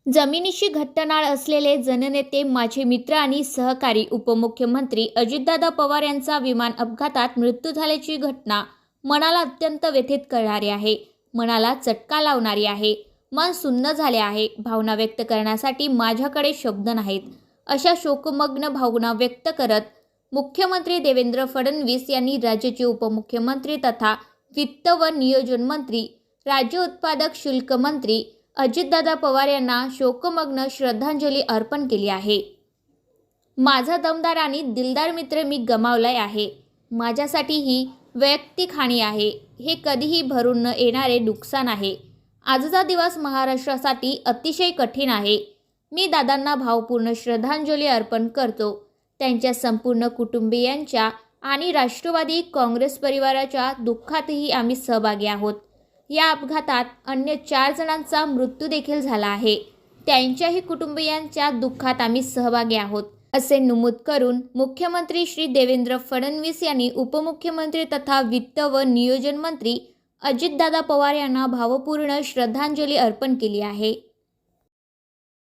जमिनीशी घट्ट नाळ असलेले जननेते, माझे मित्र आणि सहकारी उपमुख्यमंत्री अजितदादा पवार यांचा विमान अपघातात मृत्यू झाल्याची घटना मनाला अत्यंत व्यथित करणारी आहे. मनाला चटका लावणारी आहे. मन सुन्न झाले आहे. भावना व्यक्त करण्यासाठी माझ्याकडे शब्द नाहीत. अशा शोकमग्न भावना व्यक्त करत मुख्यमंत्री देवेंद्र फडणवीस यांनी राज्याचे उपमुख्यमंत्री तथा वित्त व नियोजन मंत्री, राज्य उत्पादक शुल्क मंत्री अजितदादा पवार यांना शोकमग्न श्रद्धांजली अर्पण केली आहे. माझा दमदार आणि दिलदार मित्र मी गमावलाय आहे. माझ्यासाठी ही वैयक्तिक हानी आहे. हे कधीही भरून न येणारे नुकसान आहे. आजचा दिवस महाराष्ट्रासाठी अतिशय कठीण आहे. मी दादांना भावपूर्ण श्रद्धांजली अर्पण करतो. त्यांच्या संपूर्ण कुटुंबियांच्या आणि राष्ट्रवादी काँग्रेस परिवाराच्या दुःखातही आम्ही सहभागी आहोत. या अपघातात अन्य 4 जणांचा मृत्यू देखील झाला आहे. त्यांच्याही कुटुंबियांच्या दुःखात आम्ही सहभागी आहोत, असे नमूद करून मुख्यमंत्री श्री देवेंद्र फडणवीस यांनी उपमुख्यमंत्री तथा वित्त व नियोजन मंत्री अजितदादा पवार यांना भावपूर्ण श्रद्धांजली अर्पण केली आहे.